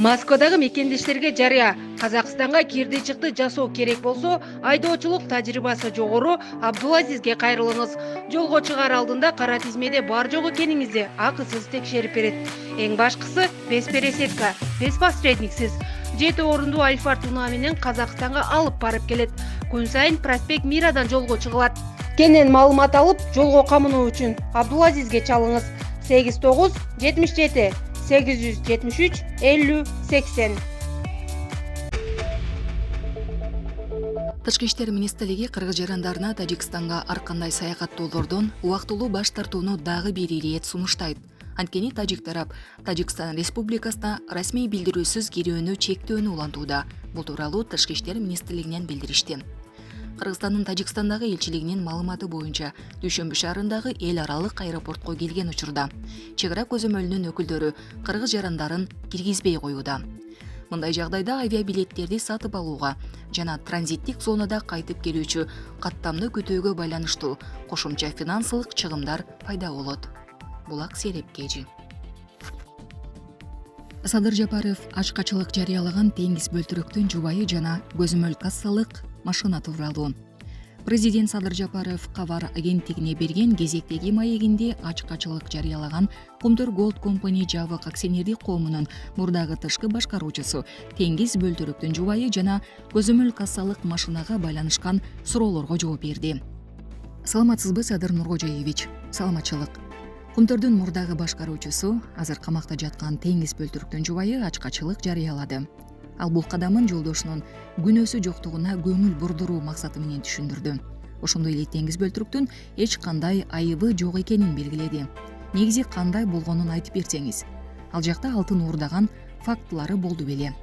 Москвадагы мекендештерге жарыя. Казакстанга кирди чыкты жасоо керек болсо, айдоочулук тажрыйбасы жогору Абдулазизге кайрылыңыз. Жолго чыгаар алдында кара тизмеде бар жок экениңизди акысыз текшерип берет. Эң башкысы без пересетка, без посредниксиз. 7 орундуу Альфард унаа менен Казакстанга алып барып келет. Күн сайын проспект Мирадан жолго чыгылат. Кенен маалымат алып, жолго камынуу үчүн Абдулазизге чалыңыз. 89 77 873 50 80. Тышкы иштер министрлиги кыргыз жарандарына Тажикстанга ар кандай саякаттоолордон убактылуу баш тартууну дагы бир ирет сунуштайт. Анткени тажик тарап Тажикстан Республикасына расмий билдирүүсүз кирүүнү чектөөнү улантууда. Бул тууралуу Тышкы иштер министрлигинен билдиришти. Кыргызстандын Тажикстандагы элчилигинин маалыматы боюнча, Дүйшөмбү шаарындагы эл аралык аэропортко келген учурда чек ара көзөмөлүнүн өкүлдөрү кыргыз жарандарын киргизбей коюуда. Мындай жагдайда авиабилеттерди сатып алууга жана транзиттик зонада кайтып келүүчү каттамды күтүүгө байланыштуу кошумча финансылык чыгымдар пайда болот. Булак Сереп Кежи. Садыр Жапаров ачкачылык жарыялаган теңиз бөлтүрөктүн жубайы жана көзөмөл кассалык машина тууралуу. Президент Садыр Жапаров кабар агенттигине берген кезектеги маегинде ачкачылык жарыялаган Кумтөр Голд Компани жабык акционердик коомунун мурдагы тышкы башкаруучусу теңиз бөлтүрөктүн жубайы жана көзөмөл кассалык машинага байланышкан суроолорго жооп берди. Саламатсызбы, Садыр Нуркожоевич? Саламатчылык. Кумтөрдүн мурдагы башкаруучусу азыр камакта жаткан теңиз бөлтүрөктүн жубайы ачкачылык жарыялады. Ал бул кадамын жолдошунун күнөөсү жоктугуна көңүл бурдуруу максаты менен түшүндүрдү. Ошондой эле теңиз бөлтүрөктүн эч кандай айыбы жок экенин белгиледи. Негизи кандай болгонун айтып берсеңиз. Ал жакта алтын уурдаган фактылары болду беле?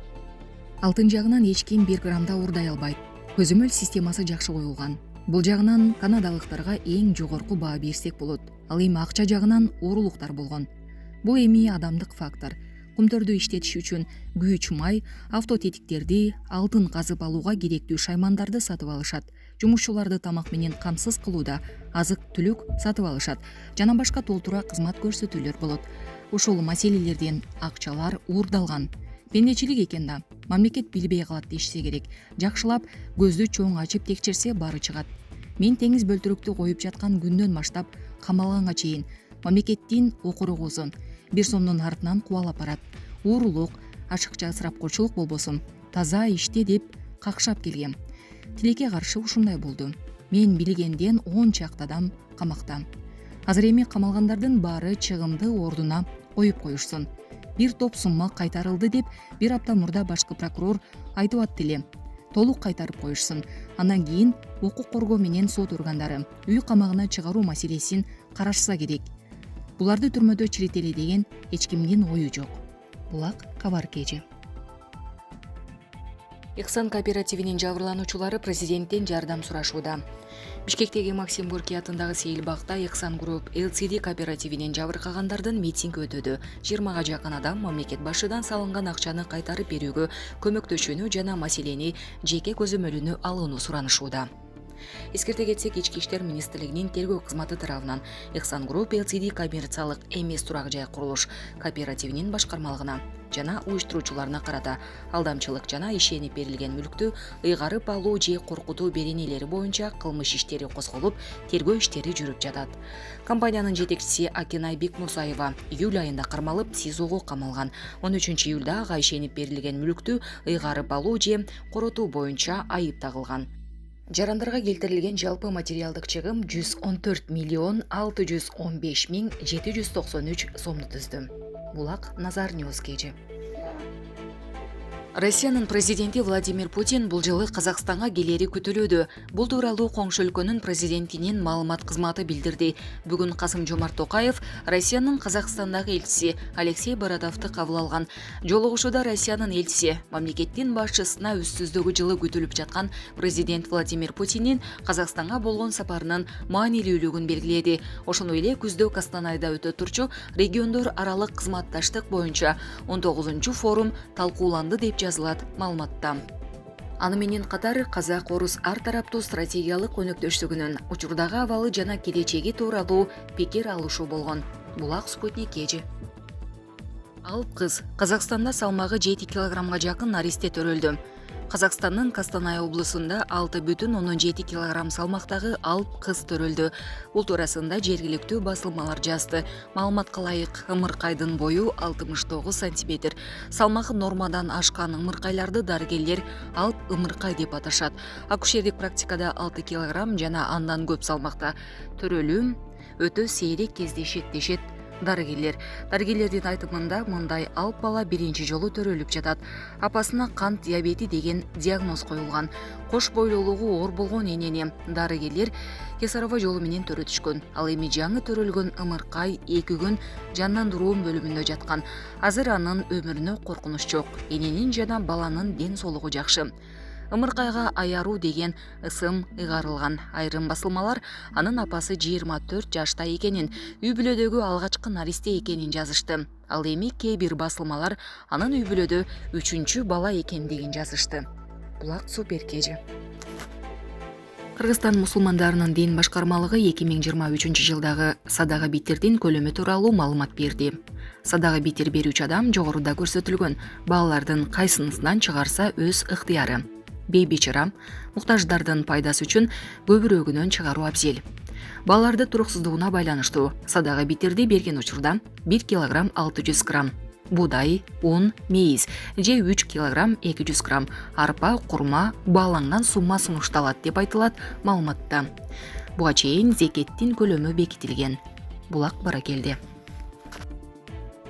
Алтын жагынан эч ким 1 грамм да уурдай албайт. Көзөмөл системасы жакшы коюлган. Бул жагынан канадалыктарга эң жогорку баа берсек болот. Ал эми акча жагынан уурулуктар болгон. Бул эми адамдык фактор. Кумтөрдү иштетиш үчүн күч, май, автотетиктерди, алтын казып алууга керектүү шаймандарды сатып алышат. Жумушчуларды тамак менен камсыз кылууда азык-түлүк сатып алышат жана башка толтура кызмат көрсөтүүлөр болот. Ушул маселелерден акчалар уурдалган. Пендечилик экен да. Мамлекет билбей калат дешсе керек. Жакшылап көздү чоң ачып текшерсе бары чыгат. Мен теңиз бөлтүрөктү коюп жаткан күндөн баштап камалганга чейин мамлекеттин окуругусун 1 сомдун артынан кубалап барат. Уурулук, ашыкча ысырапкорчулук болбосун, таза иште деп какшап келгем. Тилекке каршы ушундай болду. Мен билгенден 10 чакты адам камакта. Азыр эми камалгандардын баары чыгымды ордуна коюп коюшсун. 1 топ сумма кайтарылды деп 1 апта мурда башкы прокурор айтып атты эле. Толук кайтарып коюшсун. Андан кийин укук коргоо менен сот органдары үй камагына чыгаруу маселесин карашса керек. Буларды түрмөдө чирители деген эч кимдин ою жок. Булак Кабар Кежи. Ихсан кооперативинин жабырлануучулары президенттен жардам сурашууда. Бишкектеги Максим Горький атындагы Сейилбакта Ихсан Групп ЛЦД кооперативинин жабыркагандардын митинги өтөдү. 20га жакын адам мамлекет башыдан салынган акчаны кайтарып берүүгө көмөктөшүүнү жана маселени жеке көзөмөлүнө алууну суранышууда. Эскерте кетсек, Ички иштер министрлигинин тергөө кызматы тарабынан Ихсан Групп ЛЦД коммерциялык эмес турак жай курулуш кооперативинин башкармалыгына жана уюштуруучуларына карата алдамчылык жана ишенип берилген мүлктү ыйгарып алуу же коркутуу беренелери боюнча кылмыш иштери козголуп, тергөө иштери жүрүп жатат. Компаниянын жетекчиси Акинай Бекмурзаева июль айында кармалып, СИЗОго камалган. 13 июлда ага ишенип берилген мүлктү ыйгарып алуу же коротуу боюнча айып тагылган. Жарандарга келтирилген жалпы материалдык чыгым 114 миллион 615 миң 793 сомду түздү. Булак Назар Ньюс Кежи. Россиянын президенти Владимир Путин бул жылы Казакстанга келери күтүлүүдө. Бул тууралуу коңшу өлкөнүн президентинин маалымат кызматы билдирди. Бүгүн Касым-Жомарт Токаев Россиянын Казакстандагы элчиси Алексей Бородовду кабыл алган. Жолугушууда Россиянын элчиси мамлекеттин башчысына үстүздөгү жылы күтүлүп жаткан президент Владимир Путиндин Казакстанга болгон сапарынын маанилүүлүгүн белгиледи. Ошондой эле күздө Костанайда өтө турчу региондор аралык кызматташтык боюнча 19 форум талкууланды деп жазылат маалыматта. Аны менен катар казак-орус ар тараптуу стратегиялык өнөктөштүгүнүн учурдагы абалы жана келечеги тууралуу пикир алышуу болгон. Булак Спутник Кежи. Алып кыз Казакстанда салмагы 7 килограммга жакын наристе төрөлдү. Казакстандын Костанай облусунда 6,7 килограмм салмактагы алып кыз төрөлдү. Бул туурасында жергиликтүү басылмалар жазды. Маалыматка ылайык, ымыркайдын бою 69 сантиметр. Салмагы нормадан ашкан ымыркайларды дарыгерлер алып ымыркай деп аташат. Акушердик практикада 6 килограмм жана андан көп салмакта төрөлүү өтө сейрек кездешет дешет дарыгерлер. Дарыгерлердин айтымында мындай алып бала биринчи жолу төрөлүп жатат. Апасына кант диабети деген диагноз коюлган. Кош бойлуулугу оор болгон энени дарыгерлер кесарево жолу менен төрөтүшкөн. Ал эми жаңы төрөлгөн ымыркай 2 күн жандандыруу бөлүмүндө жаткан. Азыр анын өмүрүнө коркунуч жок. Эненин жана баланын ден соолугу жакшы. Ымыркайга аяруу деген ысым ыйгарылган. Айрым басылмалар анын апасы 24 жашта экенин, үй бүлөдөгү алгачкы наристе экенин жазышты. Ал эми кээ бир басылмалар анын үй бүлөдө 3-чү бала экендигин жазышты. Булак Суперкежи. Кыргызстан мусулмандарынын дин башкармалыгы 2023 жылдагы садага битирдин көлөмү тууралуу маалымат берди. Садага битир берүүчү адам жогоруда көрсөтүлгөн балалардын кайсынысынан чыгарса өз ыктыяры. Бейбичара, муктаждардын пайдасы үчүн көбүрөгүнөн чыгаруу абзел. Балаларды туруксуздугуна байланыштуу садага битирди берген учурда 1 килограмм 600 грамм буудай, un, мейиз же 3 килограмм 200 грамм арпа, курма бааланган сумма сунушталат деп айтылат маалыматта. Буга чейин зекеттин көлөмү бекитилген. Булак Баракелди.